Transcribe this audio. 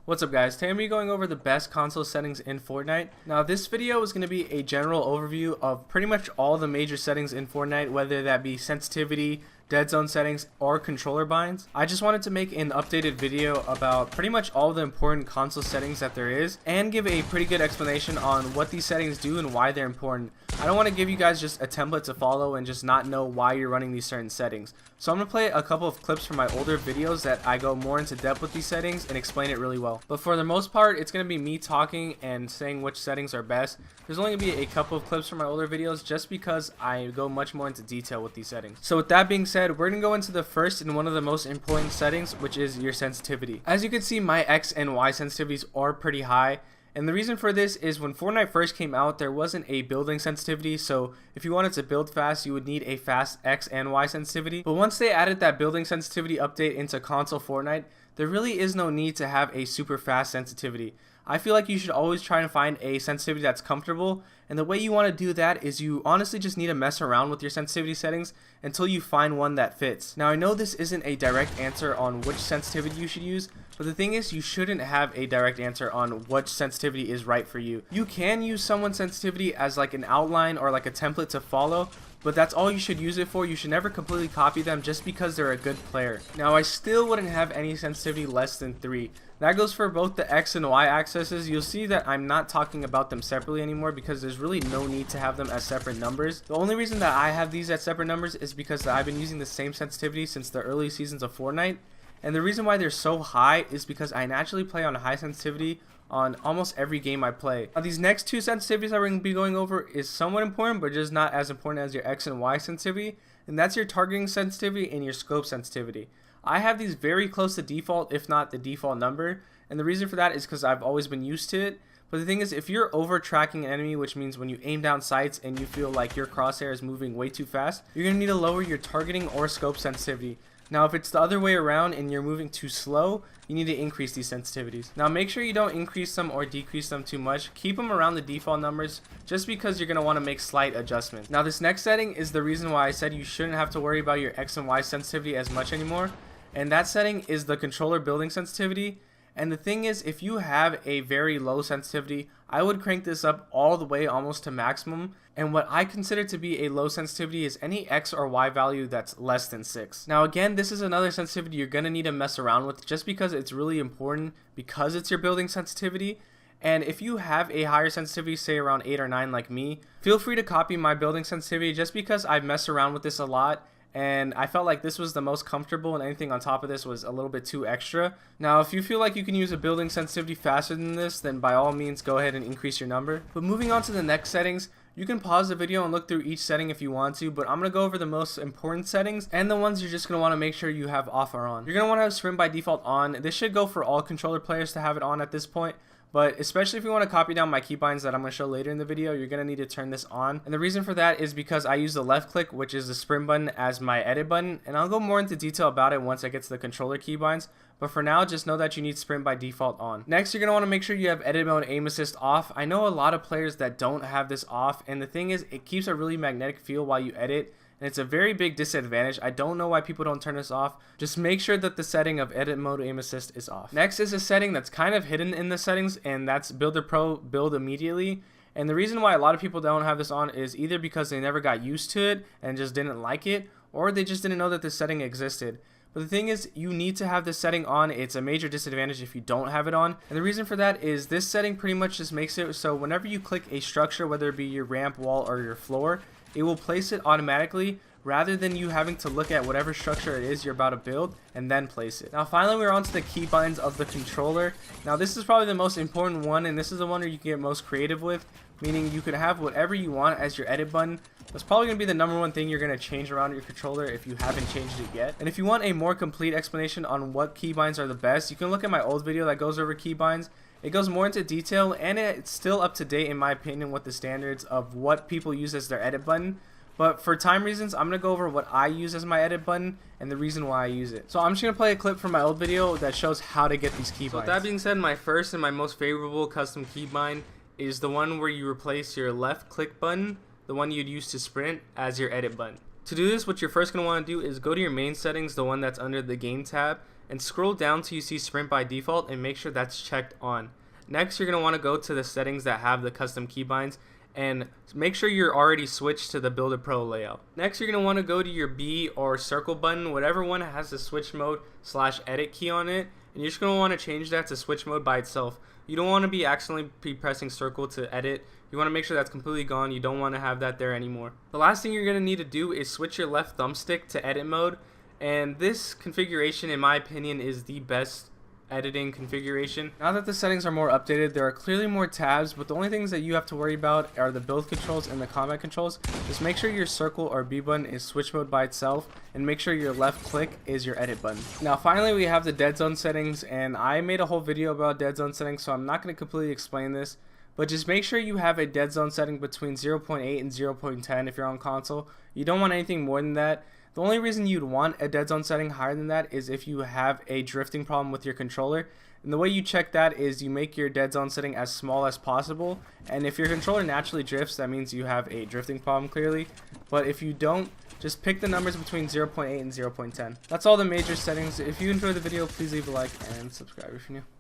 What's up guys, today I'm going to be going over the best console settings in Fortnite. Now this video is going to be a general overview of pretty much all the major settings in Fortnite, whether that be sensitivity, dead zone settings, or controller binds. I just wanted to make an updated video about pretty much all the important console settings that there is and give a pretty good explanation on what these settings do and why they're important. I don't want to give you guys just a template to follow and just not know why you're running these certain settings. So I'm going to play a couple of clips from my older videos that I go more into depth with these settings and explain it really well. But for the most part, it's going to be me talking and saying which settings are best. There's only going to be a couple of clips from my older videos just because I go much more into detail with these settings. So with that being said, we're going to go into the first and one of the most important settings, which is your sensitivity. As you can see, my X and Y sensitivities are pretty high. And the reason for this is when Fortnite first came out, there wasn't a building sensitivity, so if you wanted to build fast, you would need a fast X and Y sensitivity. But once they added that building sensitivity update into console Fortnite, there really is no need to have a super fast sensitivity. I feel like you should always try and find a sensitivity that's comfortable, and the way you want to do that is you honestly just need to mess around with your sensitivity settings until you find one that fits. Now I know this isn't a direct answer on which sensitivity you should use, but the thing is you shouldn't have a direct answer on which sensitivity is right for you. You can use someone's sensitivity as like an outline or like a template to follow, but that's all you should use it for. You should never completely copy them just because they're a good player. Now I still wouldn't have any sensitivity less than 3. That goes for both the X and Y axes. You'll see that I'm not talking about them separately anymore because there's really no need to have them as separate numbers. The only reason that I have these as separate numbers is because I've been using the same sensitivity since the early seasons of Fortnite. And the reason why they're so high is because I naturally play on high sensitivity on almost every game I play. Now these next two sensitivities that we're going to be going over is somewhat important, but just not as important as your X and Y sensitivity, and that's your targeting sensitivity and your scope sensitivity. I have these very close to default, if not the default number, and the reason for that is because I've always been used to it. But the thing is, if you're over tracking an enemy, which means when you aim down sights and you feel like your crosshair is moving way too fast, you're going to need to lower your targeting or scope sensitivity. Now if it's the other way around and you're moving too slow, you need to increase these sensitivities. Now make sure you don't increase them or decrease them too much. Keep them around the default numbers just because you're going to want to make slight adjustments. Now this next setting is the reason why I said you shouldn't have to worry about your X and Y sensitivity as much anymore. And that setting is the controller building sensitivity. And the thing is, if you have a very low sensitivity, I would crank this up all the way almost to maximum. And what I consider to be a low sensitivity is any X or Y value that's less than 6. Now again, this is another sensitivity you're going to need to mess around with just because it's really important, because it's your building sensitivity. And if you have a higher sensitivity, say around 8 or 9 like me, feel free to copy my building sensitivity just because I've messed around with this a lot. And I felt like this was the most comfortable, and anything on top of this was a little bit too extra. Now if you feel like you can use a building sensitivity faster than this, then by all means go ahead and increase your number. But moving on to the next settings, you can pause the video and look through each setting if you want to, but I'm going to go over the most important settings and the ones you're just going to want to make sure you have off or on. You're going to want to have sprint by default on. This should go for all controller players to have it on at this point. But especially if you want to copy down my keybinds that I'm going to show later in the video, you're going to need to turn this on. And the reason for that is because I use the left click, which is the sprint button, as my edit button. And I'll go more into detail about it once I get to the controller keybinds. But for now, just know that you need sprint by default on. Next, you're going to want to make sure you have edit mode aim assist off. I know a lot of players that don't have this off. And the thing is, it keeps a really magnetic feel while you edit. And it's a very big disadvantage. I don't know why people don't turn this off. Just make sure that the setting of edit mode aim assist is off. Next is a setting that's kind of hidden in the settings, and that's Builder Pro build immediately. And the reason why a lot of people don't have this on is either because they never got used to it and just didn't like it, or they just didn't know that this setting existed. But the thing is, you need to have this setting on. It's a major disadvantage if you don't have it on. And the reason for that is this setting pretty much just makes it so whenever you click a structure, whether it be your ramp, wall, or your floor, it will place it automatically rather than you having to look at whatever structure it is you're about to build and then place it. Now finally, we're on to the keybinds of the controller. Now this is probably the most important one, and this is the one where you can get most creative with, meaning you could have whatever you want as your edit button. That's probably going to be the number one thing you're going to change around your controller if you haven't changed it yet. And if you want a more complete explanation on what keybinds are the best, you can look at my old video that goes over keybinds. It goes more into detail, and it's still up to date in my opinion with the standards of what people use as their edit button. But for time reasons, I'm going to go over what I use as my edit button and the reason why I use it. So I'm just going to play a clip from my old video that shows how to get these keybinds. So with that being said, my first and my most favorable custom keybind is the one where you replace your left click button, the one you'd use to sprint, as your edit button. To do this, what you're first going to want to do is go to your main settings, the one that's under the game tab, and scroll down till you see sprint by default and make sure that's checked on. Next, you're going to want to go to the settings that have the custom keybinds and make sure you're already switched to the Builder Pro layout. Next, you're going to want to go to your B or circle button, whatever one has the switch mode / edit key on it, and you're just going to want to change that to switch mode by itself. You don't want to be accidentally pressing circle to edit. You want to make sure that's completely gone. You don't want to have that there anymore. The last thing you're going to need to do is switch your left thumbstick to edit mode, and this configuration in my opinion is the best editing configuration. Now that the settings are more updated, there are clearly more tabs, but the only things that you have to worry about are the build controls and the combat controls. Just make sure your circle or B button is switch mode by itself, and make sure your left click is your edit button. Now finally we have the dead zone settings, and I made a whole video about dead zone settings, so I'm not going to completely explain this, but just make sure you have a dead zone setting between 0.8 and 0.10 if you're on console. You don't want anything more than that. The only reason you'd want a dead zone setting higher than that is if you have a drifting problem with your controller. And the way you check that is you make your dead zone setting as small as possible. And if your controller naturally drifts, that means you have a drifting problem clearly. But if you don't, just pick the numbers between 0.8 and 0.10. That's all the major settings. If you enjoyed the video, please leave a like and subscribe if you're new.